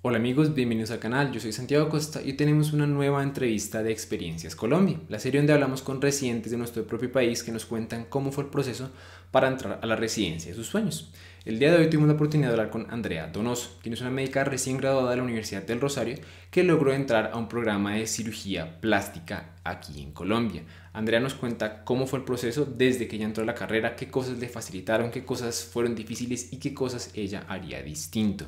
Hola amigos, bienvenidos al canal, yo soy Santiago Costa y tenemos una nueva entrevista de Experiencias Colombia, la serie donde hablamos con residentes de nuestro propio país que nos cuentan cómo fue el proceso para entrar a la residencia de sus sueños. El día de hoy tuvimos la oportunidad de hablar con Andrea Donoso, quien es una médica recién graduada de la Universidad del Rosario que logró entrar a un programa de cirugía plástica aquí en Colombia. Andrea nos cuenta cómo fue el proceso desde que ella entró a la carrera, qué cosas le facilitaron, qué cosas fueron difíciles y qué cosas ella haría distinto.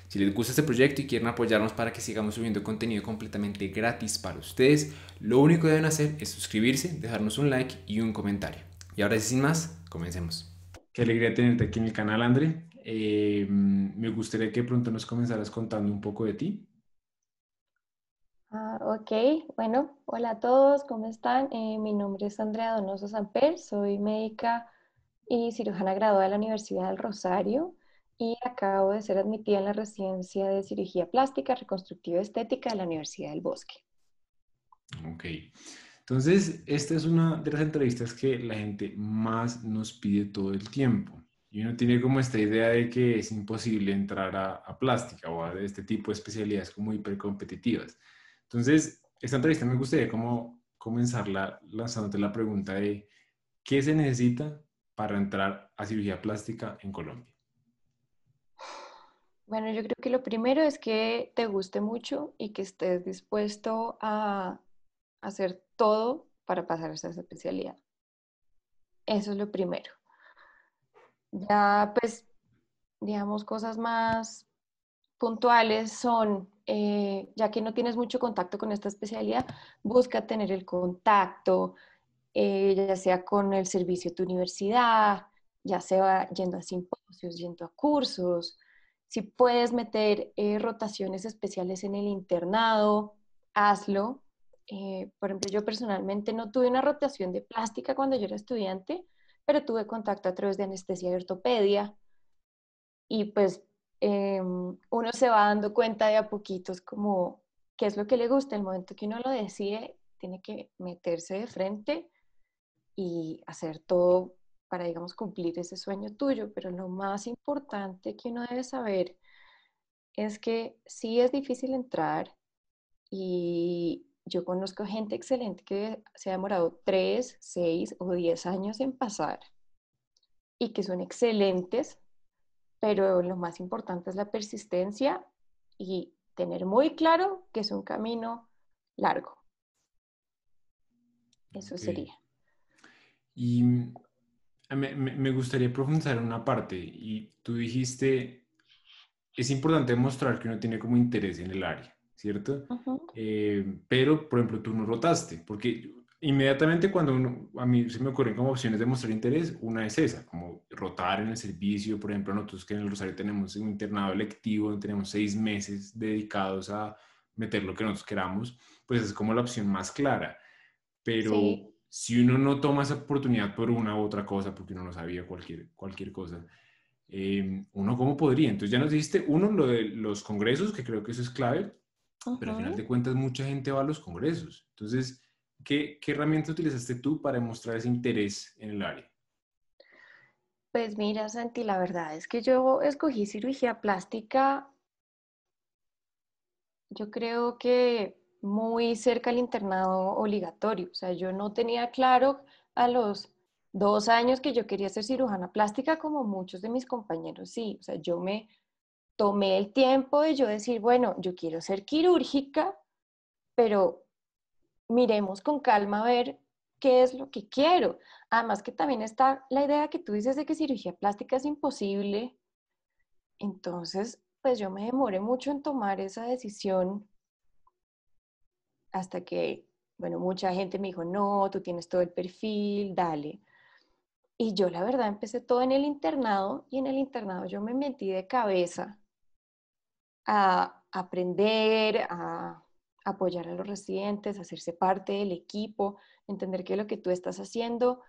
Si les gusta este proyecto y quieren apoyarnos para que sigamos subiendo contenido completamente gratis para ustedes, lo único que deben hacer es suscribirse, dejarnos un like y un comentario. Y ahora sin más, comencemos. Qué alegría tenerte aquí en el canal, André. Me gustaría que pronto nos comenzaras contando un poco de ti. Ok, bueno, hola a todos, ¿cómo están? Mi nombre es Andrea Donoso Samper, soy médica y cirujana graduada de la Universidad del Rosario y acabo de ser admitida en la residencia de cirugía plástica, reconstructiva y estética de la Universidad del Bosque. Ok. Entonces, esta es una de las entrevistas que la gente más nos pide todo el tiempo. Y uno tiene como esta idea de que es imposible entrar a plástica o a este tipo de especialidades como hipercompetitivas. Entonces, esta entrevista me gustaría como comenzarla lanzándote la pregunta de ¿qué se necesita para entrar a cirugía plástica en Colombia? Bueno, yo creo que lo primero es que te guste mucho y que estés dispuesto a hacer todo para pasar esa especialidad. Eso es lo primero. Ya, pues, digamos, cosas más puntuales son, ya que no tienes mucho contacto con esta especialidad, busca tener el contacto, ya sea con el servicio de tu universidad, ya sea yendo a simposios, yendo a cursos. Si puedes meter rotaciones especiales en el internado, hazlo. Por ejemplo, yo personalmente no tuve una rotación de plástica cuando yo era estudiante, pero tuve contacto a través de anestesia y ortopedia y pues uno se va dando cuenta de a poquitos como qué es lo que le gusta. El momento que uno lo decide, tiene que meterse de frente y hacer todo para, digamos, cumplir ese sueño tuyo. Pero lo más importante que uno debe saber es que sí es difícil entrar y yo conozco gente excelente que se ha demorado 3, 6 o 10 años en pasar y que son excelentes, pero lo más importante es la persistencia y tener muy claro que es un camino largo. Eso Ok. sería. Y me gustaría profundizar en una parte y tú dijiste es importante mostrar que uno tiene como interés en el área, ¿cierto? Ujú. Pero, por ejemplo, tú no rotaste, porque inmediatamente cuando a mí se me ocurren como opciones de mostrar interés, una es esa, como rotar en el servicio, por ejemplo, nosotros que en el Rosario tenemos un internado electivo, donde tenemos 6 meses dedicados a meter lo que nosotros queramos, pues es como la opción más clara. Sí, Pero si uno no toma esa oportunidad por una u otra cosa, porque uno no sabía cualquier cosa, uno cómo podría. Entonces ya nos dijiste, uno, lo de los congresos, que creo que eso es clave, pero al final ujú. de cuentas mucha gente va a los congresos. Entonces, ¿qué herramienta utilizaste tú para demostrar ese interés en el área? Pues mira, Santi, la verdad es que yo escogí cirugía plástica, yo creo que muy cerca al internado obligatorio. O sea, yo no tenía claro a los 2 años que yo quería ser cirujana plástica como muchos de mis compañeros, sí. O sea, yo me tomé el tiempo de yo decir, bueno, yo quiero ser quirúrgica, pero miremos con calma a ver qué es lo que quiero. Además que también está la idea que tú dices de que cirugía plástica es imposible. Entonces, pues yo me demoré mucho en tomar esa decisión hasta que, bueno, mucha gente me dijo, no, tú tienes todo el perfil, dale. Y yo la verdad empecé todo en el internado y en el internado yo me metí de cabeza a aprender, a apoyar a los residentes, a hacerse parte del equipo, entender que lo que tú estás haciendo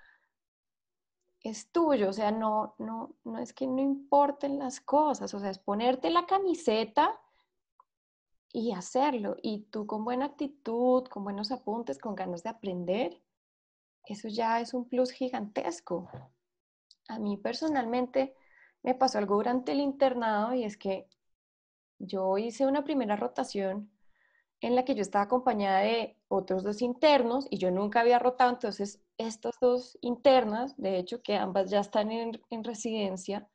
es tuyo, o sea, no es que no importen las cosas, o sea, es ponerte la camiseta y hacerlo. Y tú con buena actitud, con buenos apuntes, con ganas de aprender, eso ya es un plus gigantesco. A mí personalmente me pasó algo durante el internado y es que Yo hice una primera rotación en la que yo estaba acompañada de otros dos internos y yo nunca había rotado, entonces estas dos internas, de hecho que ambas ya están en residencia,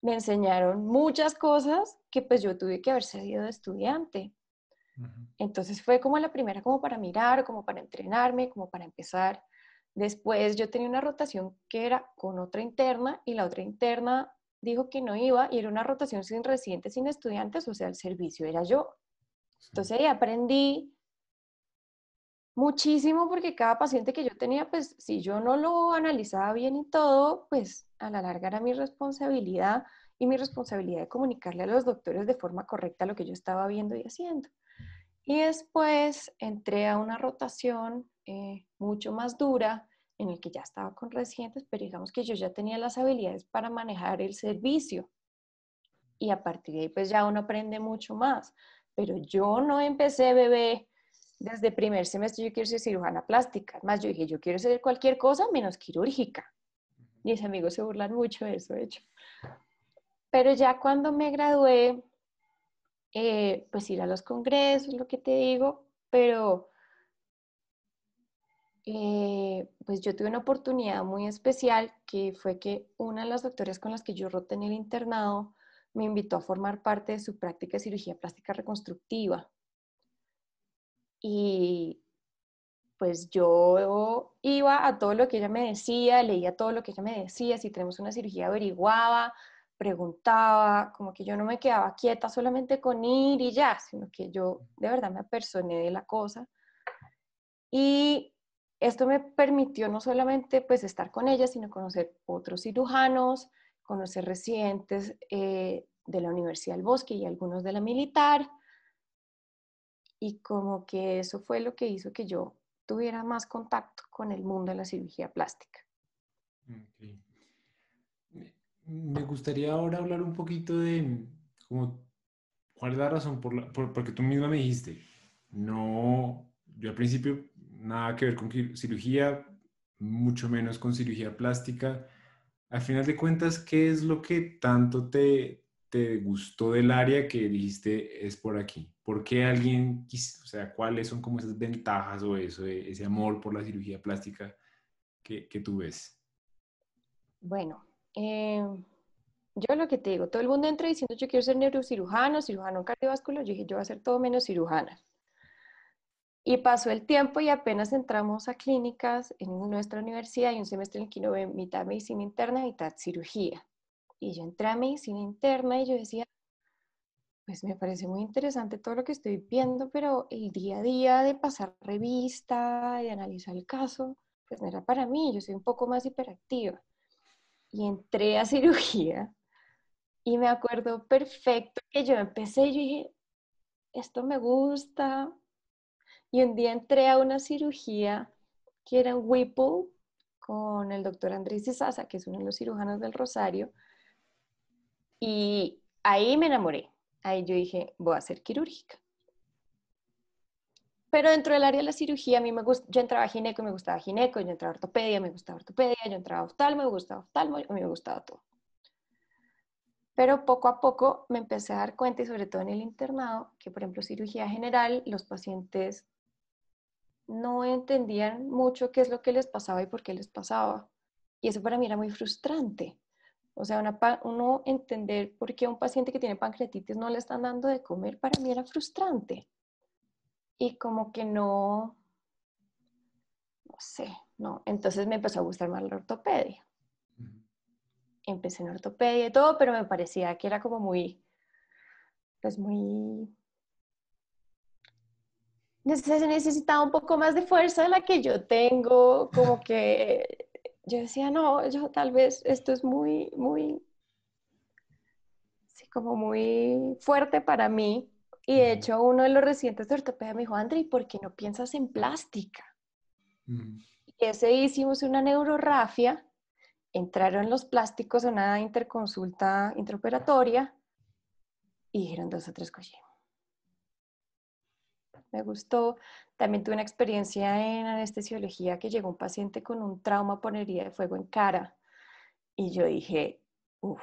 me enseñaron muchas cosas que pues yo tuve que haber sido de estudiante. Ujú. Entonces fue como la primera como para mirar, como para entrenarme, como para empezar. Después yo tenía una rotación que era con otra interna y la otra interna dijo que no iba y era una rotación sin residentes, sin estudiantes, o sea, el servicio era yo. Sí. Entonces ahí aprendí muchísimo porque cada paciente que yo tenía, pues si yo no lo analizaba bien y todo, pues a la larga era mi responsabilidad y mi responsabilidad de comunicarle a los doctores de forma correcta lo que yo estaba viendo y haciendo. Y después entré a una rotación mucho más dura en el que ya estaba con residentes, pero digamos que yo ya tenía las habilidades para manejar el servicio y a partir de ahí pues ya uno aprende mucho más. Pero yo no empecé bebé desde primer semestre, yo quiero ser cirujana plástica. Más yo dije, yo quiero ser cualquier cosa menos quirúrgica. Mis amigos se burlan mucho de eso, de hecho. Pero ya cuando me gradué, pues ir a los congresos, lo que te digo, pero pues yo tuve una oportunidad muy especial que fue que una de las doctoras con las que yo roté en el internado me invitó a formar parte de su práctica de cirugía plástica reconstructiva. Y pues yo iba a todo lo que ella me decía, leía todo lo que ella me decía, si tenemos una cirugía averiguaba, preguntaba, como que yo no me quedaba quieta solamente con ir y ya, sino que yo de verdad me apersoné de la cosa. Y esto me permitió no solamente pues estar con ella, sino conocer otros cirujanos, conocer residentes de la Universidad del Bosque y algunos de la Militar. Y como que eso fue lo que hizo que yo tuviera más contacto con el mundo de la cirugía plástica. Ok. Me gustaría ahora hablar un poquito de como, cuál es la razón porque tú misma me dijiste, no, yo al principio nada que ver con cirugía, mucho menos con cirugía plástica. Al final de cuentas, ¿qué es lo que tanto te gustó del área que dijiste es por aquí? ¿Por qué alguien, o sea, cuáles son como esas ventajas o eso, ese amor por la cirugía plástica que tú ves? Bueno, yo lo que te digo, todo el mundo entra diciendo yo quiero ser neurocirujano, cirujano cardiovascular, yo dije yo voy a ser todo menos cirujana. Y pasó el tiempo y apenas entramos a clínicas en nuestra universidad y un semestre en el que uno ve mitad medicina interna, mitad cirugía. Y yo entré a medicina interna y yo decía, pues me parece muy interesante todo lo que estoy viendo, pero el día a día de pasar revista, de analizar el caso, pues no era para mí, yo soy un poco más hiperactiva. Y entré a cirugía y me acuerdo perfecto que yo empecé y yo dije, esto me gusta. Y un día entré a una cirugía que era en Whipple con el doctor Andrés Izaza, que es uno de los cirujanos del Rosario, y ahí me enamoré. Ahí yo dije, voy a ser quirúrgica. Pero dentro del área de la cirugía, a mí me gusta, yo entraba a gineco, me gustaba gineco, yo entraba a ortopedia, me gustaba ortopedia, yo entraba a oftalmo, me gustaba oftalmo, a mí me gustaba todo. Pero poco a poco me empecé a dar cuenta, y sobre todo en el internado, que por ejemplo cirugía general, los pacientes no entendían mucho qué es lo que les pasaba y por qué les pasaba. Y eso para mí era muy frustrante. O sea, uno entender por qué a un paciente que tiene pancreatitis no le están dando de comer, para mí era frustrante. Y como que no sé, no. Entonces me empezó a gustar más la ortopedia. Empecé en ortopedia y todo, pero me parecía que era como muy, pues muy, se necesitaba un poco más de fuerza de la que yo tengo, como que yo decía, no, yo tal vez esto es muy, muy, sí, como muy fuerte para mí. Y de Ujú, hecho uno de los residentes de ortopedia me dijo, André, ¿por qué no piensas en plástica? ujú, Y ese hicimos una neurorrafia, entraron los plásticos a una interconsulta intraoperatoria y dijeron dos o tres cosas. Me gustó. También tuve una experiencia en anestesiología que llegó un paciente con un trauma por herida de fuego en cara y yo dije, uff,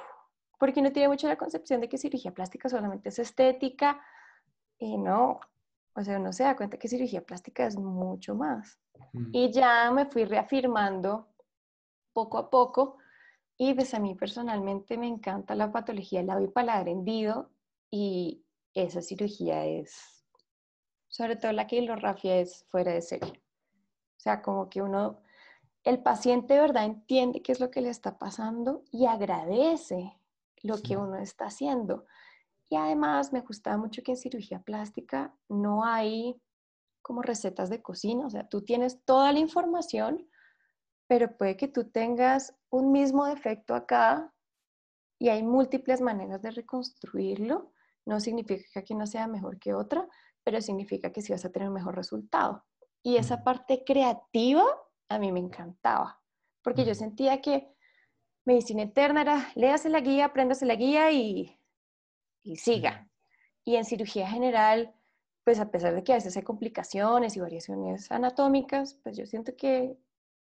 porque uno tiene mucho la concepción de que cirugía plástica solamente es estética y no, o sea, uno se da cuenta que cirugía plástica es mucho más. Mm. Y ya me fui reafirmando poco a poco y pues a mí personalmente me encanta la patología del labio y paladar hendido y esa cirugía es, sobre todo la quirografía es fuera de serie. O sea, como que uno, el paciente de verdad entiende qué es lo que le está pasando y agradece lo que Sí. uno está haciendo. Y además me gusta mucho que en cirugía plástica no hay como recetas de cocina, o sea, tú tienes toda la información, pero puede que tú tengas un mismo defecto acá y hay múltiples maneras de reconstruirlo. No significa que una sea mejor que otra, pero significa que sí vas a tener un mejor resultado. Y esa Mm. parte creativa a mí me encantaba, porque yo Mm. sentía que medicina interna era, léase la guía, apréndase la guía y Sí. siga. Y en cirugía general, pues a pesar de que a veces hay complicaciones y variaciones anatómicas, pues yo siento que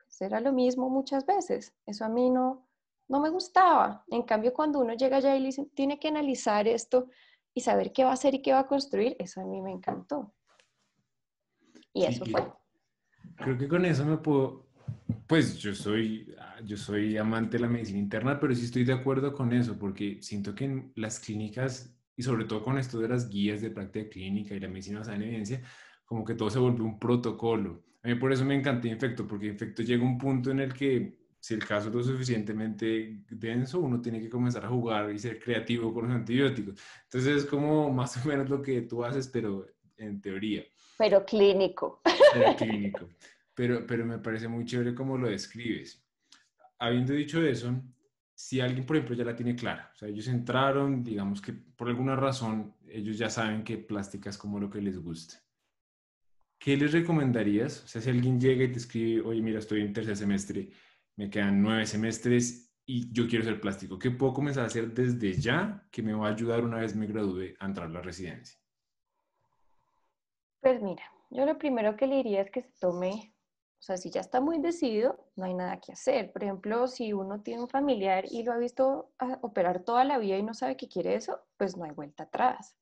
pues, era lo mismo muchas veces. Eso a mí no me gustaba. En cambio, cuando uno llega allá y le dicen, tiene que analizar esto y saber qué va a hacer y qué va a construir, eso a mí me encantó. Y Sí, eso y fue. creo que con eso me puedo, pues yo soy amante de la medicina interna, pero sí estoy de acuerdo con eso, porque siento que en las clínicas, y sobre todo con esto de las guías de práctica clínica y la medicina basada en evidencia, como que todo se vuelve un protocolo. A mí por eso me encanta Infecto, porque Infecto llega a un punto en el que si el caso es lo suficientemente denso, uno tiene que comenzar a jugar y ser creativo con los antibióticos. Entonces es como más o menos lo que tú haces, pero en teoría, Pero clínico. pero clínico. Pero me parece muy chévere cómo lo describes. Habiendo dicho eso, si alguien, por ejemplo, ya la tiene clara, o sea, ellos entraron, digamos que por alguna razón, ellos ya saben que plástica es como lo que les gusta. ¿Qué les recomendarías? O sea, si alguien llega y te escribe, oye, mira, estoy en tercer semestre, me quedan 9 semestres y yo quiero ser plástico, ¿qué puedo comenzar a hacer desde ya que me va a ayudar una vez me gradúe a entrar a la residencia? Pues mira, yo lo primero que le diría es que se tome, o sea, si ya está muy decidido, no hay nada que hacer. Por ejemplo, si uno tiene un familiar y lo ha visto operar toda la vida y no sabe que quiere eso, pues no hay vuelta atrás.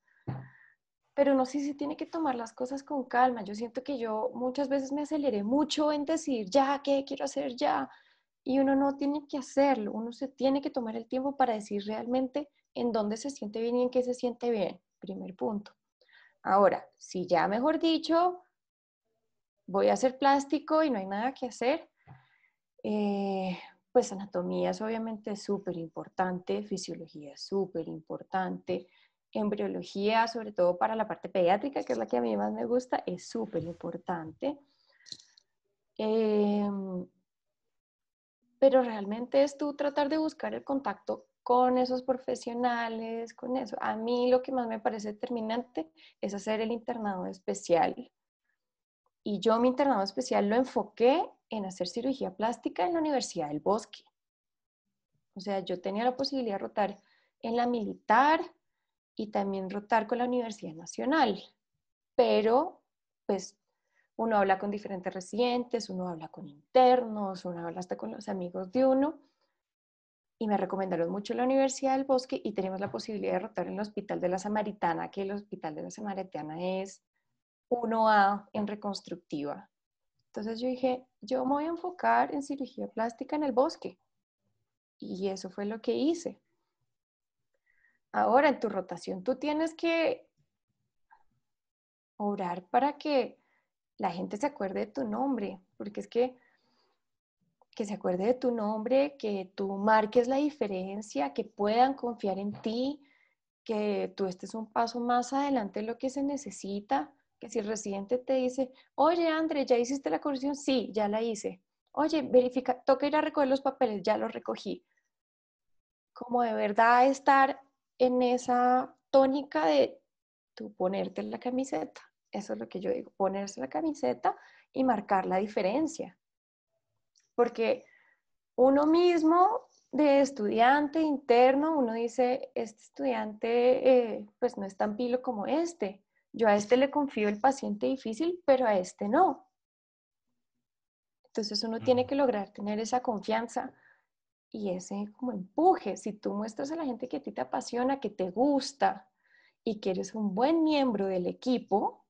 Pero uno sí tiene que tomar las cosas con calma. Yo siento que yo muchas veces me aceleré mucho en decir, ya, ¿qué quiero hacer ya? Y uno no tiene que hacerlo, uno se tiene que tomar el tiempo para decir realmente en dónde se siente bien y en qué se siente bien. Primer punto. Ahora, si ya mejor dicho, voy a hacer plástico y no hay nada que hacer, eh, pues anatomía es obviamente súper importante, fisiología es súper importante, embriología, sobre todo para la parte pediátrica, que es la que a mí más me gusta, es súper importante. Eh, pero realmente es tú tratar de buscar el contacto con esos profesionales, con eso. A mí lo que más me parece determinante es hacer el internado especial. Y yo mi internado especial lo enfoqué en hacer cirugía plástica en la Universidad del Bosque. O sea, yo tenía la posibilidad de rotar en la militar y también rotar con la Universidad Nacional, pero pues uno habla con diferentes residentes, uno habla con internos, uno habla hasta con los amigos de uno y me recomendaron mucho la Universidad del Bosque y tenemos la posibilidad de rotar en el Hospital de la Samaritana, que el Hospital de la Samaritana es 1A en reconstructiva. Entonces yo dije, yo me voy a enfocar en cirugía plástica en el Bosque y eso fue lo que hice. Ahora, en tu rotación, tú tienes que orar para que la gente se acuerde de tu nombre, porque es que se acuerde de tu nombre, que tú marques la diferencia, que puedan confiar en ti, que tú estés un paso más adelante de lo que se necesita, que si el residente te dice, oye, André, ¿ya hiciste la corrección? Sí, ya la hice. Oye, verifica, toca ir a recoger los papeles, ya los recogí. Como de verdad estar en esa tónica de tú ponerte la camiseta. Eso es lo que yo digo, ponerse la camiseta y marcar la diferencia. Porque uno mismo de estudiante interno, uno dice, este estudiante pues no es tan pilo como este. Yo a este le confío el paciente difícil, pero a este no. Entonces uno tiene que lograr tener esa confianza y ese como empuje. Si tú muestras a la gente que a ti te apasiona, que te gusta y que eres un buen miembro del equipo,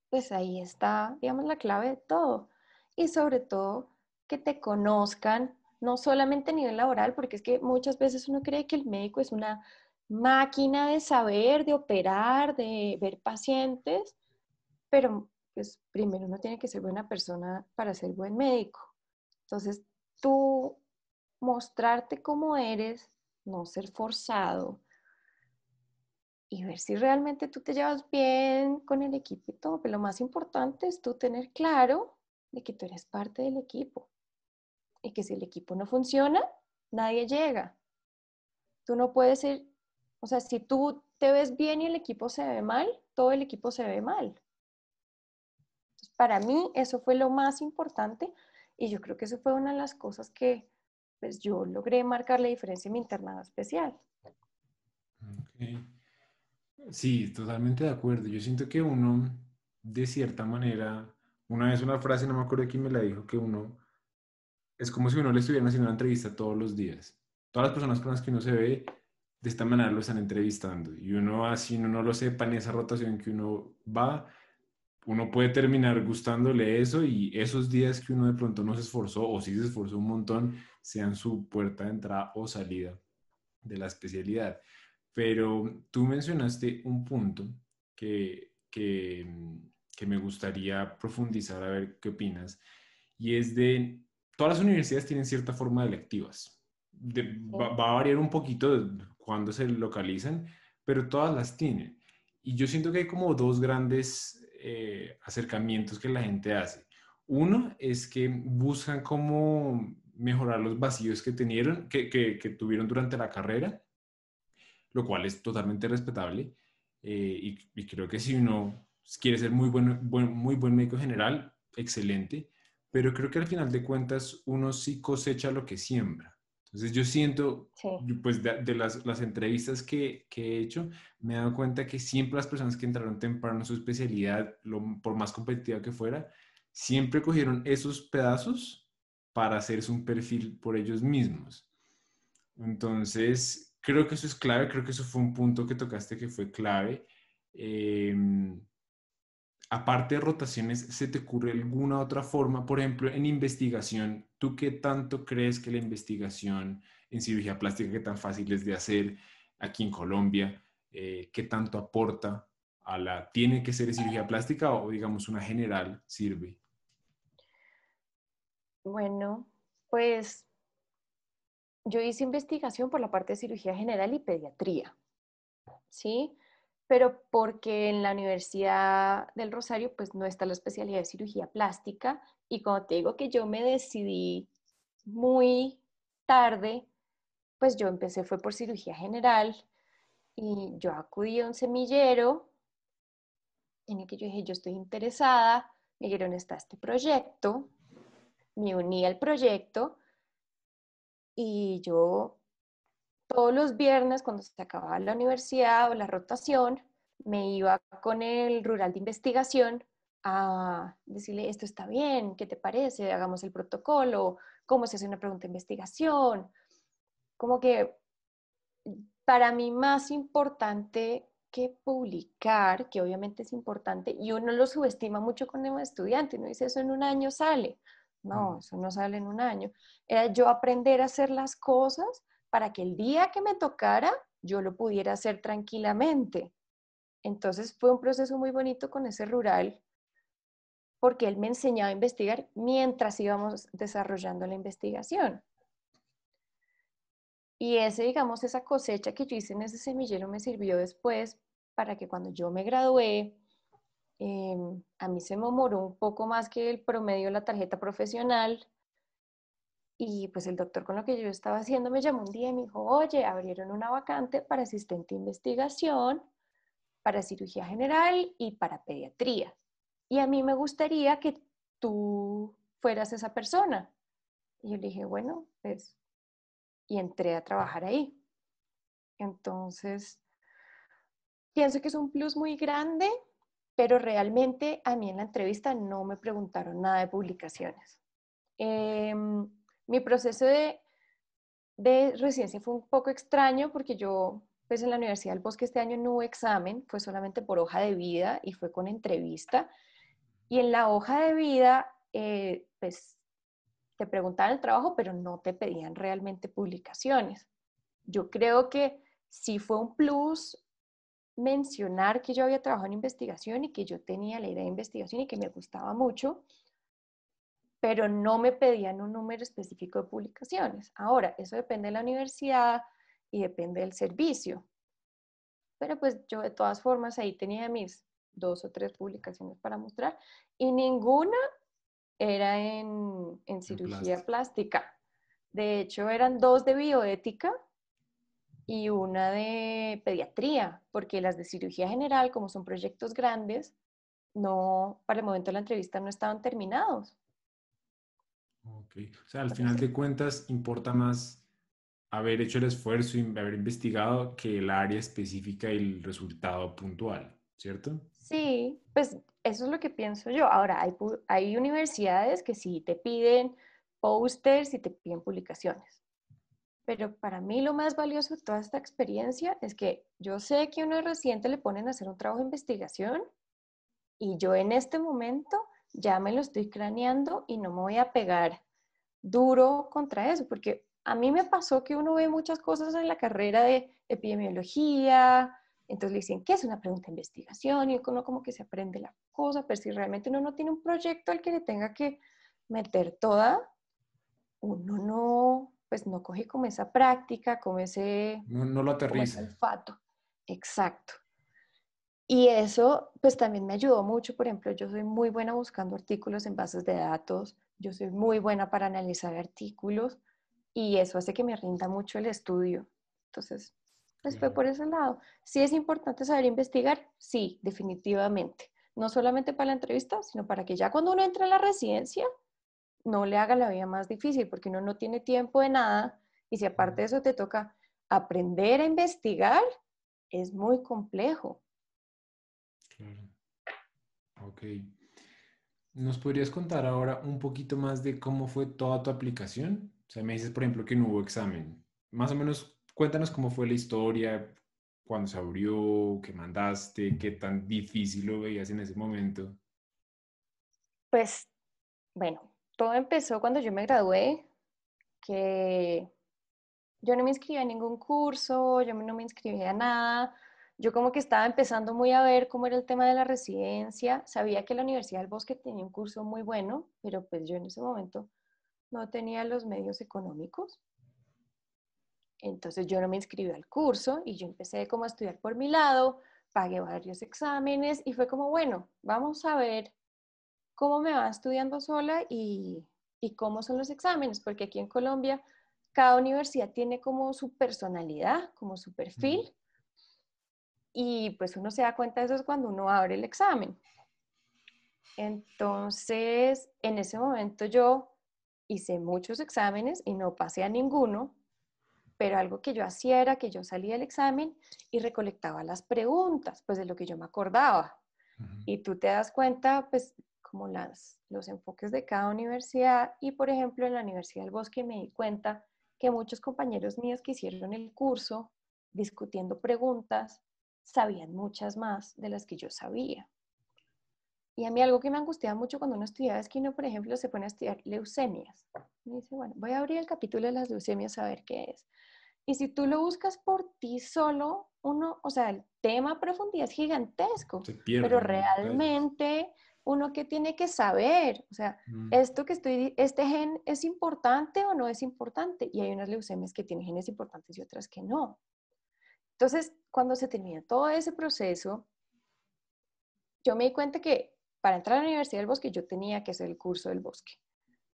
pues ahí está, digamos, la clave de todo. Y sobre todo, que te conozcan, no solamente a nivel laboral, porque es que muchas veces uno cree que el médico es una máquina de saber, de operar, de ver pacientes, pero pues primero uno tiene que ser buena persona para ser buen médico. Entonces, tú mostrarte como eres, no ser forzado y ver si realmente tú te llevas bien con el equipo y todo. Pero lo más importante es tú tener claro de que tú eres parte del equipo y que si el equipo no funciona, nadie llega. Tú no puedes ser, o sea, si tú te ves bien y el equipo se ve mal, todo el equipo se ve mal. Entonces, para mí eso fue lo más importante y yo creo que eso fue una de las cosas que pues yo logré marcar la diferencia en mi internado especial. Ok. Sí, totalmente de acuerdo. Yo siento que uno, de cierta manera, una vez una frase, no me acuerdo quién me la dijo, que uno es como si uno le estuvieran haciendo una entrevista todos los días. Todas las personas con las que uno se ve, de esta manera lo están entrevistando. Y uno, así uno no lo sepa en esa rotación que uno va, uno puede terminar gustándole eso y esos días que uno de pronto no se esforzó o sí se esforzó un montón, sean su puerta de entrada o salida de la especialidad. Pero tú mencionaste un punto que me gustaría profundizar a ver qué opinas, y es de, todas las universidades tienen cierta forma de electivas. ¿Sí? Va a variar un poquito de cuándo se localizan, pero todas las tienen. Y yo siento que hay como dos grandes acercamientos que la gente hace. Uno es que buscan cómo mejorar los vacíos que, que tuvieron durante la carrera, lo cual es totalmente respetable. Y creo que si uno quiere ser muy buen médico general, excelente, pero creo que al final de cuentas uno sí cosecha lo que siembra. Entonces yo siento, Sí. pues de las entrevistas que he hecho, me he dado cuenta que siempre las personas que entraron temprano en su especialidad, por más competitiva que fuera, siempre cogieron esos pedazos para hacerse un perfil por ellos mismos. Entonces, creo que eso es clave, creo que eso fue un punto que tocaste que fue clave. Eh, Aparte de rotaciones, ¿se te ocurre alguna otra forma? Por ejemplo, en investigación, ¿tú qué tanto crees que la investigación en cirugía plástica, qué tan fácil es de hacer aquí en Colombia? ¿Qué tanto aporta a la... ¿Tiene que ser cirugía plástica o digamos una general sirve? Bueno, pues yo hice investigación por la parte de cirugía general y pediatría, ¿sí? Pero porque en la Universidad del Rosario pues no está la especialidad de cirugía plástica y como te digo que yo me decidí muy tarde, pues yo empecé fue por cirugía general y yo acudí a un semillero en el que yo dije, yo estoy interesada, me dijeron, está este proyecto, me uní al proyecto y yo todos los viernes cuando se acababa la universidad o la rotación, me iba con el rural de investigación a decirle, esto está bien, ¿qué te parece? Hagamos el protocolo, cómo se hace una pregunta de investigación. Como que para mí más importante que publicar, que obviamente es importante, y uno lo subestima mucho con el estudiante, uno dice, eso en un año sale. No, eso no sale en un año. Era yo aprender a hacer las cosas para que el día que me tocara, yo lo pudiera hacer tranquilamente. Entonces fue un proceso muy bonito con ese rural, porque él me enseñaba a investigar mientras íbamos desarrollando la investigación. Y ese, digamos, esa cosecha que yo hice en ese semillero me sirvió después para que cuando yo me gradué, a mí se me moró un poco más que el promedio de la tarjeta profesional. Y pues el doctor con lo que yo estaba haciendo me llamó un día y me dijo, oye, abrieron una vacante para asistente de investigación, para cirugía general y para pediatría. Y a mí me gustaría que tú fueras esa persona. Y yo le dije, bueno, pues, y entré a trabajar ahí. Entonces, pienso que es un plus muy grande, pero realmente a mí en la entrevista no me preguntaron nada de publicaciones. Eh, Mi proceso de residencia fue un poco extraño porque yo, pues en la Universidad del Bosque este año no hubo examen, fue solamente por hoja de vida y fue con entrevista. Y en la hoja de vida, pues te preguntaban el trabajo, pero no te pedían realmente publicaciones. Yo creo que sí fue un plus mencionar que yo había trabajado en investigación y que yo tenía la idea de investigación y que me gustaba mucho, pero no me pedían un número específico de publicaciones. Ahora, eso depende de la universidad y depende del servicio, pero pues yo de todas formas ahí tenía mis 2 o 3 publicaciones para mostrar y ninguna era en En cirugía plástico. plástica. De hecho, eran 2 de bioética y una de pediatría, porque las de cirugía general, como son proyectos grandes, no, para el momento de la entrevista no estaban terminados. Ok. O sea, al Por final eso. de cuentas, importa más haber hecho el esfuerzo y haber investigado que el área específica y el resultado puntual, ¿cierto? Sí, pues eso es lo que pienso yo. Ahora, hay universidades que sí te piden pósters y te piden publicaciones. Pero para mí lo más valioso de toda esta experiencia es que yo sé que a uno reciente le ponen a hacer un trabajo de investigación y yo en este momento ya me lo estoy craneando y no me voy a pegar duro contra eso, porque a mí me pasó que uno ve muchas cosas en la carrera de epidemiología, entonces le dicen, ¿qué es una pregunta de investigación? Y uno como que se aprende la cosa, pero si realmente uno no tiene un proyecto al que le tenga que meter toda, uno no, pues no coge como esa práctica, No, no lo como ese aterriza. olfato. Exacto. Y eso pues también me ayudó mucho, por ejemplo, yo soy muy buena buscando artículos en bases de datos, yo soy muy buena para analizar artículos y eso hace que me rinda mucho el estudio. Entonces, pues fue Claro. por ese lado. ¿Sí es importante saber investigar? Sí, definitivamente. No solamente para la entrevista, sino para que ya cuando uno entra a la residencia no le haga la vida más difícil, porque uno no tiene tiempo de nada y si aparte de eso te toca aprender a investigar, es muy complejo. Claro. Ok. ¿Nos podrías contar ahora un poquito más de cómo fue toda tu aplicación? O sea, me dices, por ejemplo, que no hubo examen. Más o menos, cuéntanos cómo fue la historia, cuándo se abrió, qué mandaste, qué tan difícil lo veías en ese momento. Pues bueno, todo empezó cuando yo me gradué, que yo no me inscribí a ningún curso, yo no me inscribí a nada. Yo como que estaba empezando muy a ver cómo era el tema de la residencia. Sabía que la Universidad del Bosque tenía un curso muy bueno, pero pues yo en ese momento no tenía los medios económicos. Entonces yo no me inscribí al curso y yo empecé como a estudiar por mi lado, pagué varios exámenes y fue como, bueno, vamos a ver cómo me va estudiando sola y cómo son los exámenes, porque aquí en Colombia cada universidad tiene como su personalidad, como su Mm. perfil, y pues uno se da cuenta de eso es cuando uno abre el examen. Entonces, en ese momento yo hice muchos exámenes y no pasé a ninguno, pero algo que yo hacía era que yo salía del examen y recolectaba las preguntas, pues de lo que yo me acordaba. Ujú. Y tú te das cuenta, pues, como los enfoques de cada universidad. Y, por ejemplo, en la Universidad del Bosque me di cuenta que muchos compañeros míos que hicieron el curso, discutiendo preguntas, sabían muchas más de las que yo sabía. Y a mí algo que me angustiaba mucho cuando uno estudiaba es que uno, por ejemplo, se pone a estudiar leucemias. Y dice, bueno, voy a abrir el capítulo de las leucemias a ver qué es. Y si tú lo buscas por ti solo, uno, o sea, el tema a profundidad es gigantesco, Se pero pierden los detalles. realmente uno que tiene que saber, o sea, Mm. esto que estoy, este gen es importante o no es importante. Y hay unas leucemias que tienen genes importantes y otras que no. Entonces, cuando se termina todo ese proceso, yo me di cuenta que para entrar a la Universidad del Bosque yo tenía que hacer el curso del bosque,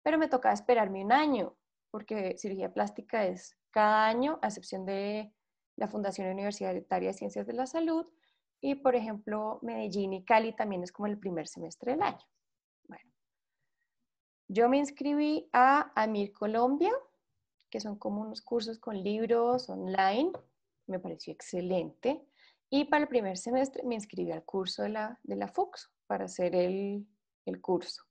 pero me tocaba esperarme un año, porque cirugía plástica es cada año, a excepción de la Fundación Universitaria de Ciencias de la Salud, y por ejemplo Medellín y Cali también es como el primer semestre del año. Bueno, yo me inscribí a AMIR Colombia, que son como unos cursos con libros online, me pareció excelente, y para el primer semestre me inscribí al curso de la FUCS para hacer el curso.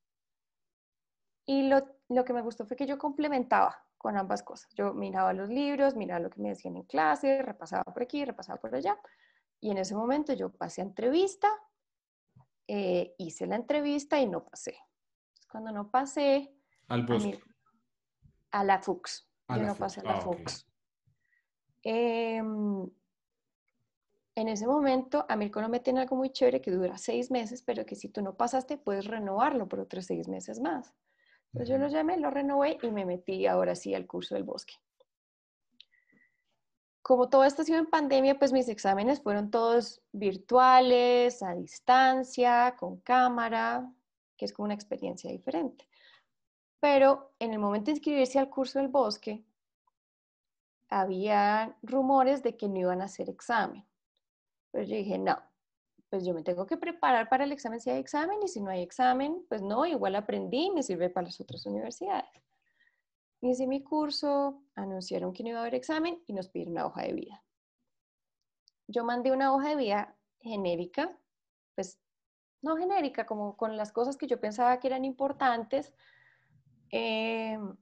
Y lo que me gustó fue que yo complementaba con ambas cosas. Yo miraba los libros, miraba lo que me decían en clase, repasaba por aquí, repasaba por allá. Y en ese momento yo pasé a entrevista, hice la entrevista y no pasé. Entonces, cuando no pasé, Al a mí, Bosque, a la FUX, a yo la no FUC. pasé a la Ah, ok. FUX. En ese momento, a mí el Colombiano tiene algo muy chévere que dura 6 meses, pero que si tú no pasaste, puedes renovarlo por otros 6 meses más. Entonces yo Ujú. lo llamé, lo renové y me metí ahora sí al curso del bosque. Como todo esto ha sido en pandemia, pues mis exámenes fueron todos virtuales, a distancia, con cámara, que es como una experiencia diferente. Pero en el momento de inscribirse al curso del bosque, había rumores de que no iban a hacer examen. Pero yo dije, no, pues yo me tengo que preparar para el examen si hay examen y si no hay examen, pues no, igual aprendí y me sirve para las otras universidades. Hice mi curso, anunciaron que no iba a haber examen y nos pidieron una hoja de vida. Yo mandé una hoja de vida genérica, pues no genérica, como con las cosas que yo pensaba que eran importantes.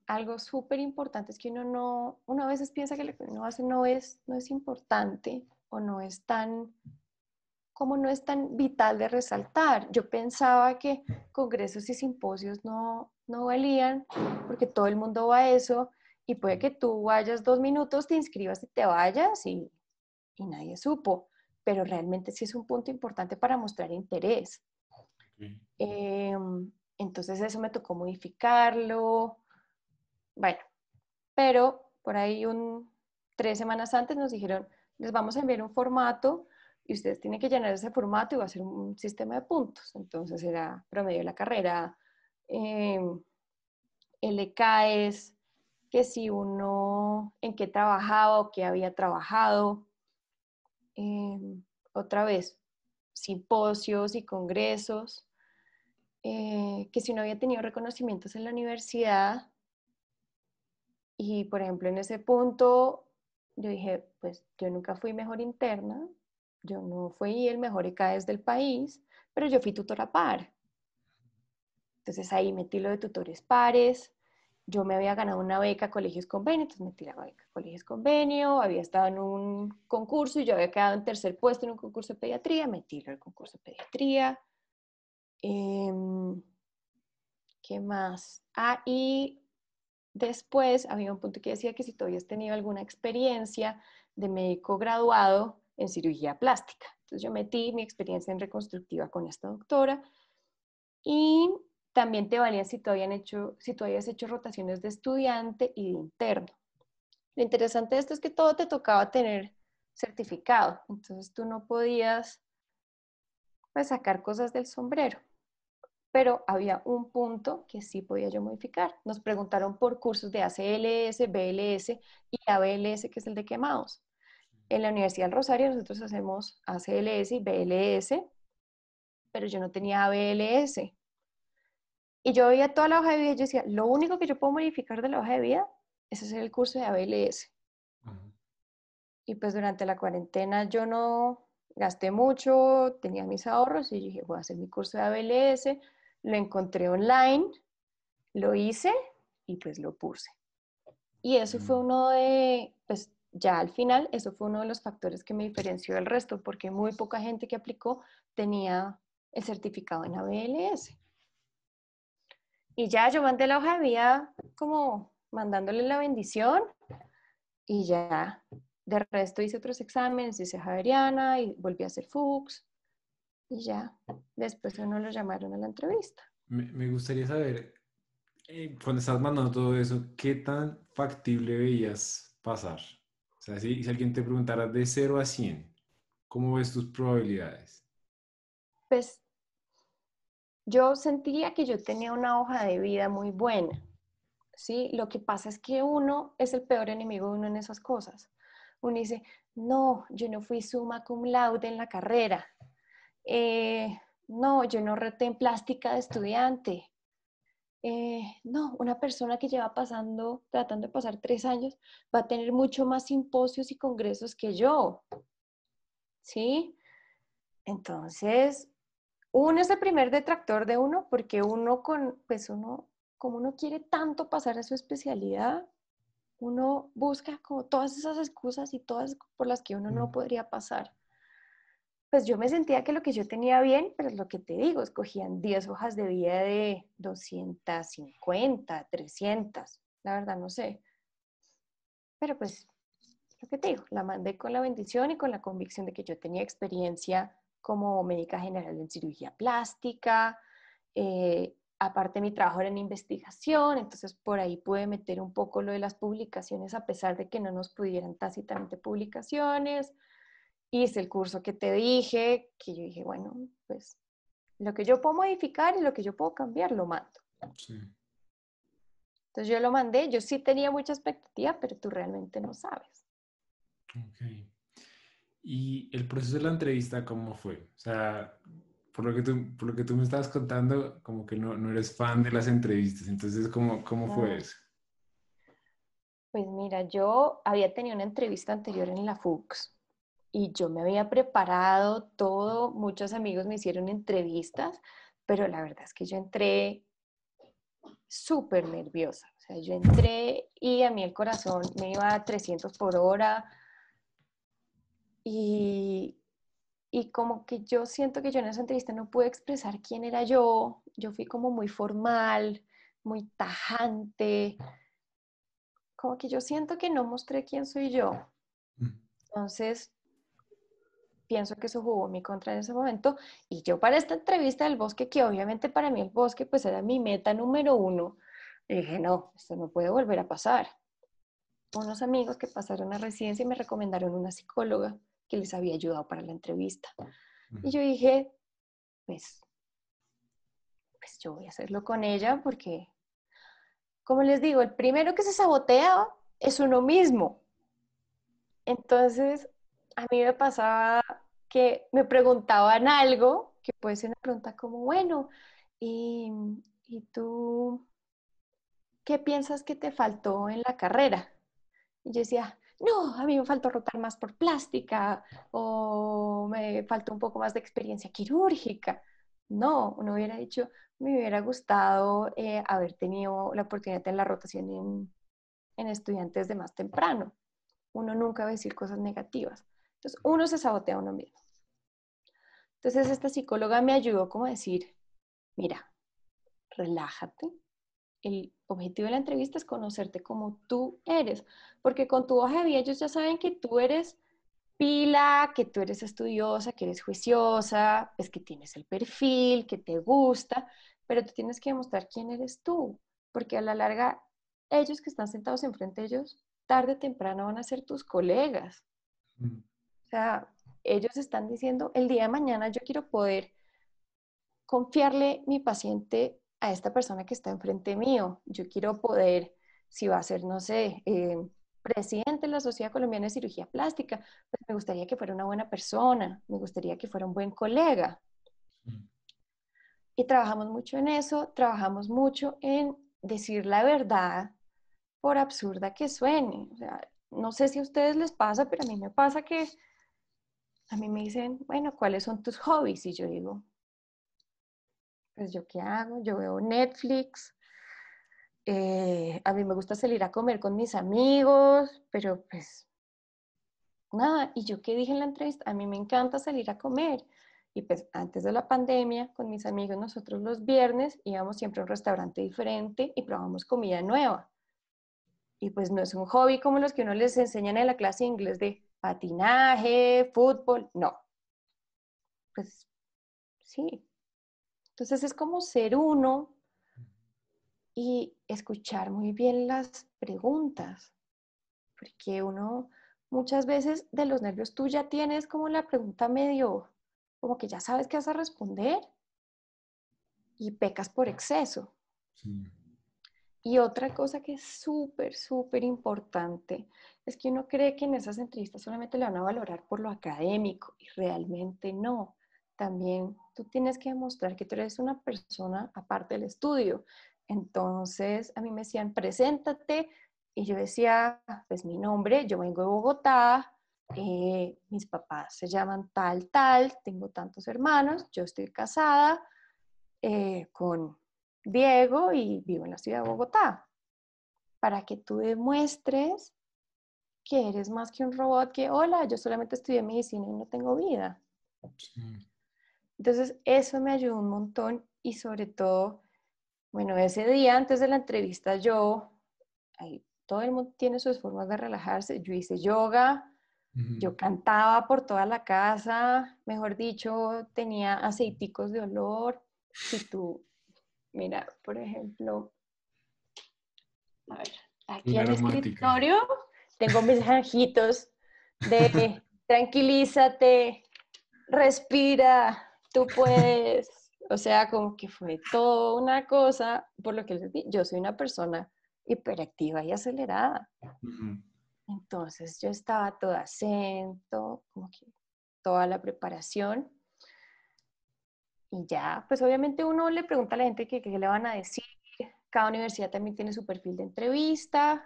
Algo súper importante es que uno a veces piensa que lo que uno hace no es importante o no es tan vital de resaltar. Yo pensaba que congresos y simposios no valían porque todo el mundo va a eso y puede que tú vayas 2 minutos, te inscribas y te vayas y nadie supo, pero realmente sí es un punto importante para mostrar interés. Ok. Eh, entonces eso me tocó modificarlo, bueno, pero por ahí 3 semanas antes nos dijeron, les vamos a enviar un formato y ustedes tienen que llenar ese formato y va a ser un sistema de puntos. Entonces era promedio de la carrera, eh, LKs, que si uno en qué trabajaba o qué había trabajado. eh, Otra vez, simposios y congresos, que si no había tenido reconocimientos en la universidad. Y por ejemplo, en ese punto, yo dije, pues yo nunca fui mejor interna, yo no fui el mejor ECAES del país, pero yo fui tutora par. Entonces ahí metí lo de tutores pares. Yo me había ganado una beca Colegios Convenio, entonces metí la beca Colegios Convenio, había estado en un concurso y yo había quedado en tercer puesto en un concurso de pediatría, metí el concurso de pediatría. ¿Qué más? Ah, y después había un punto que decía que si tú habías tenido alguna experiencia de médico graduado en cirugía plástica. Entonces yo metí mi experiencia en reconstructiva con esta doctora y también te valía si tú habías hecho rotaciones de estudiante y de interno. Lo interesante de esto es que todo te tocaba tener certificado, entonces tú no podías pues, sacar cosas del sombrero. Pero había un punto que sí podía yo modificar. Nos preguntaron por cursos de ACLS, BLS y ABLS, que es el de quemados. En la Universidad del Rosario nosotros hacemos ACLS y BLS, pero yo no tenía ABLS. Y yo veía toda la hoja de vida y yo decía, lo único que yo puedo modificar de la hoja de vida es hacer el curso de ABLS. Ajá. Y pues durante la cuarentena yo no gasté mucho, tenía mis ahorros y dije, voy a hacer mi curso de ABLS. Lo encontré online, lo hice y pues lo puse. Y eso fue Mm. uno de, pues ya al final, eso fue uno de los factores que me diferenció del resto, porque muy poca gente que aplicó tenía el certificado en ABLS. Y ya yo mandé la hoja de vida como mandándole la bendición y ya. De resto hice otros exámenes, hice Javeriana y volví a hacer FUX y ya. Después uno lo llamaron a la entrevista. Me gustaría saber, cuando estás mandando todo eso, ¿qué tan factible veías pasar? O sea, si alguien te preguntara de 0 a 100, ¿cómo ves tus probabilidades? Pues yo sentía que yo tenía una hoja de vida muy buena. ¿Sí? Lo que pasa es que uno es el peor enemigo de uno en esas cosas. Uno dice, no, yo no fui summa cum laude en la carrera. No, yo no reté en plástica de estudiante. No, una persona que lleva tratando de pasar 3 años, va a tener mucho más simposios y congresos que yo. ¿Sí? Entonces, uno es el primer detractor de uno porque uno como uno quiere tanto pasar a su especialidad, uno busca como todas esas excusas y todas por las que uno no podría pasar. Pues yo me sentía que lo que yo tenía bien, pero es lo que te digo, escogían 10 hojas de vida de 250, 300, la verdad no sé. Pero pues, lo que te digo, la mandé con la bendición y con la convicción de que yo tenía experiencia como médica general en cirugía plástica. Aparte mi trabajo era en investigación, entonces por ahí pude meter un poco lo de las publicaciones a pesar de que no nos pudieran tácitamente publicaciones. Hice el curso que te dije, que yo dije, bueno, pues lo que yo puedo modificar y lo que yo puedo cambiar, lo mando. Sí. Entonces yo lo mandé, yo sí tenía mucha expectativa, pero tú realmente no sabes. Ok. ¿Y el proceso de la entrevista cómo fue? O sea, por lo que tú me estabas contando, como que no eres fan de las entrevistas. Entonces, ¿cómo fue Mm, eso? Pues mira, yo había tenido una entrevista anterior en la FUCS y yo me había preparado todo, muchos amigos me hicieron entrevistas, pero la verdad es que yo entré súper nerviosa. O sea, yo entré y a mí el corazón me iba a 300 por hora y, y como que yo siento que yo en esa entrevista no pude expresar quién era yo. Yo fui como muy formal, muy tajante, como que yo siento que no mostré quién soy yo. Mm. Entonces, pienso que eso jugó en mi contra en ese momento. Y yo para esta entrevista del bosque, que obviamente para mí el bosque pues era mi meta número uno, dije, no, esto no puede volver a pasar. Unos amigos que pasaron a residencia y me recomendaron una psicóloga que les había ayudado para la entrevista. Y Mm. yo dije, pues, pues yo voy a hacerlo con ella porque, como les digo, el primero que se sabotea es uno mismo. Entonces, a mí me pasaba que me preguntaban algo, que puede ser una pregunta como, bueno, ¿y, y tú qué piensas que te faltó en la carrera? Y yo decía, no, a mí me faltó rotar más por plástica o me faltó un poco más de experiencia quirúrgica. No, uno hubiera dicho, me hubiera gustado haber tenido la oportunidad de la rotación en estudiantes de más temprano. Uno nunca va a decir cosas negativas. Entonces, uno se sabotea a uno mismo. Entonces, esta psicóloga me ayudó como a decir, mira, relájate. El objetivo de la entrevista es conocerte como tú eres, porque con tu hoja de vida ellos ya saben que tú eres pila, que tú eres estudiosa, que eres juiciosa, pues que tienes el perfil, que te gusta, pero tú tienes que demostrar quién eres tú, porque a la larga ellos que están sentados enfrente de ellos, tarde o temprano van a ser tus colegas. Mm. O sea, ellos están diciendo, el día de mañana yo quiero poder confiarle mi paciente a esta persona que está enfrente mío. Yo quiero poder, si va a ser, no sé, presidente de la Sociedad Colombiana de Cirugía Plástica, pues me gustaría que fuera una buena persona, me gustaría que fuera un buen colega. Mm. Y trabajamos mucho en eso, trabajamos mucho en decir la verdad, por absurda que suene. O sea, no sé si a ustedes les pasa, pero a mí me pasa que a mí me dicen, bueno, ¿cuáles son tus hobbies? Y yo digo, pues yo qué hago, yo veo Netflix, a mí me gusta salir a comer con mis amigos, pero pues nada, y yo qué dije en la entrevista, a mí me encanta salir a comer. Y pues antes de la pandemia, con mis amigos, nosotros los viernes íbamos siempre a un restaurante diferente y probamos comida nueva. Y pues no es un hobby como los que uno les enseñan en la clase de inglés de patinaje, fútbol, no, pues sí. Entonces es como ser uno y escuchar muy bien las preguntas, porque uno muchas veces de los nervios tú ya tienes como la pregunta medio, como que ya sabes qué vas a responder y pecas por exceso. Sí. Y otra cosa que es súper, súper importante es que uno cree que en esas entrevistas solamente le van a valorar por lo académico y realmente no. También tú tienes que demostrar que tú eres una persona aparte del estudio. Entonces a mí me decían, preséntate y yo decía, pues mi nombre, yo vengo de Bogotá, mis papás se llaman tal, tal, tengo tantos hermanos, yo estoy casada con Diego y vivo en la ciudad de Bogotá, para que tú demuestres que eres más que un robot, que hola, yo solamente estudié medicina y no tengo vida. Sí. Entonces, eso me ayudó un montón y sobre todo, bueno, ese día antes de la entrevista ahí, todo el mundo tiene sus formas de relajarse, yo hice yoga, Ujú. yo cantaba por toda la casa, mejor dicho, tenía aceiticos de olor. Si tú, mira, por ejemplo, a ver, aquí La en mi aromática. escritorio tengo mensajitos de tranquilízate, respira, tú puedes. O sea, como que fue toda una cosa, por lo que les di, yo soy una persona hiperactiva y acelerada. Ujú. Entonces yo estaba toda acento, como que toda la preparación. Y ya, pues obviamente uno le pregunta a la gente qué le van a decir. Cada universidad también tiene su perfil de entrevista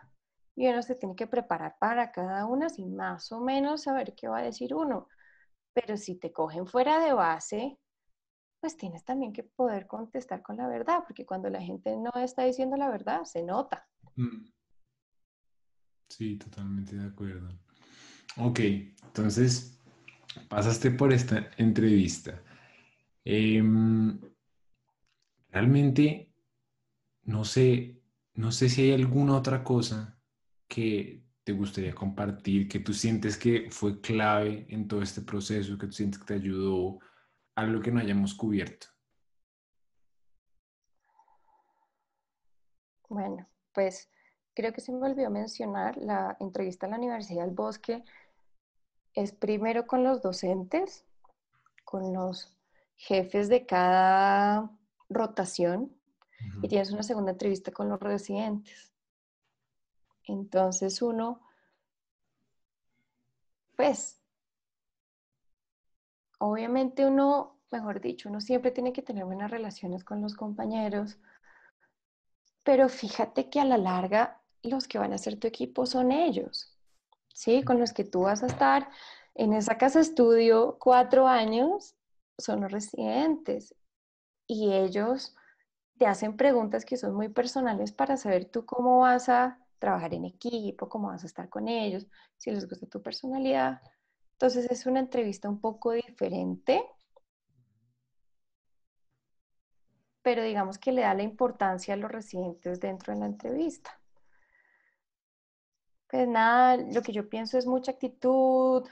y uno se tiene que preparar para cada una sin más o menos saber qué va a decir uno. Pero si te cogen fuera de base, pues tienes también que poder contestar con la verdad, porque cuando la gente no está diciendo la verdad, se nota. Mm. Sí, totalmente de acuerdo. Ok, entonces pasaste por esta entrevista. Em, realmente no sé, no sé si hay alguna otra cosa que te gustaría compartir, que tú sientes que fue clave en todo este proceso, que tú sientes que te ayudó, algo que no hayamos cubierto. Bueno, pues creo que se me olvidó mencionar la entrevista a la Universidad del Bosque. Es primero con los docentes, con los jefes de cada rotación y Ujú. tienes una segunda entrevista con los residentes. Entonces uno, pues, obviamente uno, mejor dicho, uno siempre tiene que tener buenas relaciones con los compañeros, pero fíjate que a la larga los que van a ser tu equipo son ellos, ¿sí? Con los que tú vas a estar en esa casa estudio 4 años, son los residentes y ellos te hacen preguntas que son muy personales para saber tú cómo vas a trabajar en equipo, cómo vas a estar con ellos, si les gusta tu personalidad. Entonces es una entrevista un poco diferente, pero digamos que le da la importancia a los residentes dentro de la entrevista. Pues nada, lo que yo pienso es mucha actitud,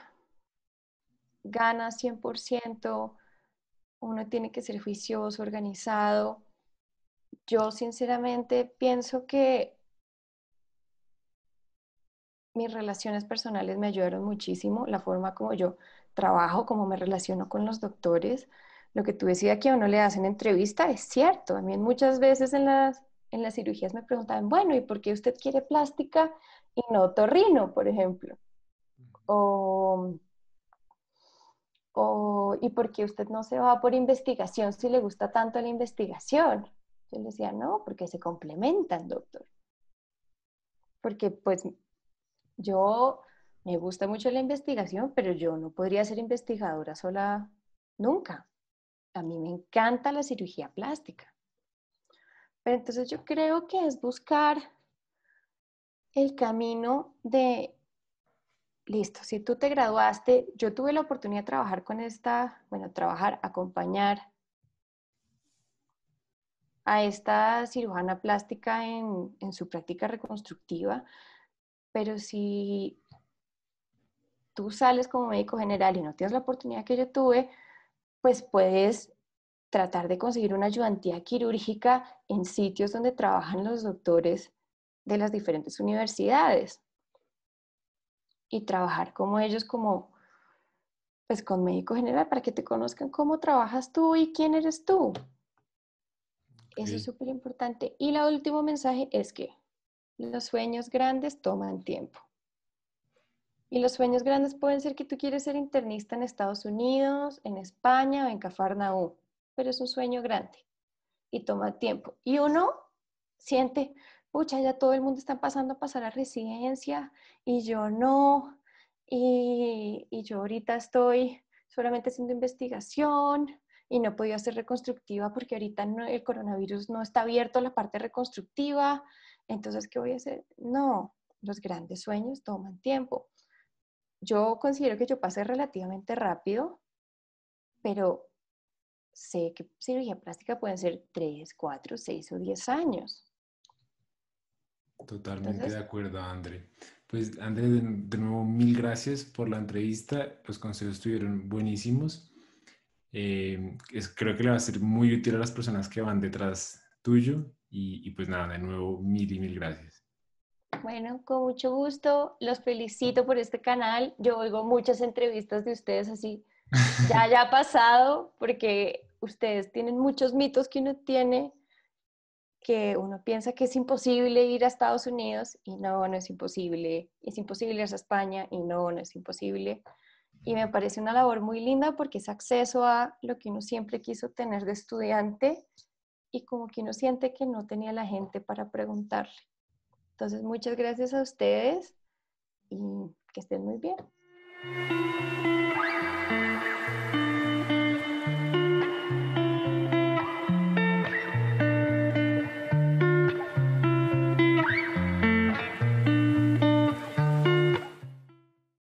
gana 100%, uno tiene que ser juicioso, organizado. Yo sinceramente pienso que mis relaciones personales me ayudaron muchísimo, la forma como yo trabajo, como me relaciono con los doctores. Lo que tú decías que a uno le hacen entrevista es cierto. A mí muchas veces en las cirugías me preguntaban, bueno, ¿y por qué usted quiere plástica y no otorrino, por ejemplo? O, ¿y por qué usted no se va por investigación si le gusta tanto la investigación? Yo le decía, no, porque se complementan, doctor. Porque pues yo me gusta mucho la investigación, pero yo no podría ser investigadora sola nunca. A mí me encanta la cirugía plástica. Pero entonces yo creo que es buscar el camino de, listo, si tú te graduaste, yo tuve la oportunidad de trabajar con trabajar, acompañar a esta cirujana plástica en su práctica reconstructiva, pero si tú sales como médico general y no tienes la oportunidad que yo tuve, pues puedes tratar de conseguir una ayudantía quirúrgica en sitios donde trabajan los doctores de las diferentes universidades y trabajar como ellos, como pues con médico general, para que te conozcan cómo trabajas tú y quién eres tú. Eso es Ok. súper importante. Y el último mensaje es que los sueños grandes toman tiempo. Y los sueños grandes pueden ser que tú quieres ser internista en Estados Unidos, en España o en Cafarnaúm, pero es un sueño grande y toma tiempo. Y uno siente, pucha, ya todo el mundo está pasando a pasar a residencia y yo no, y yo ahorita estoy solamente haciendo investigación y no he podido hacer reconstructiva porque ahorita el coronavirus no está abierto a la parte reconstructiva, entonces, ¿qué voy a hacer? No, los grandes sueños toman tiempo. Yo considero que yo pasé relativamente rápido, pero sé que cirugía plástica pueden ser 3, 4, 6 o 10 años. Totalmente de Entonces, acuerdo, André. Pues, André, de nuevo, mil gracias por la entrevista. Los consejos estuvieron buenísimos. Creo que le va a ser muy útil a las personas que van detrás tuyo. Y pues nada, de nuevo, mil y mil gracias. bueno, con mucho gusto. Los felicito por este canal. Yo oigo muchas entrevistas de ustedes así. Ya ha pasado porque ustedes tienen muchos mitos que uno tiene, que uno piensa que es imposible ir a Estados Unidos y no, no es imposible. Es imposible ir a España y no, no es imposible. Y me parece una labor muy linda porque es acceso a lo que uno siempre quiso tener de estudiante y como que uno siente que no tenía la gente para preguntarle. Entonces, muchas gracias a ustedes y que estén muy bien.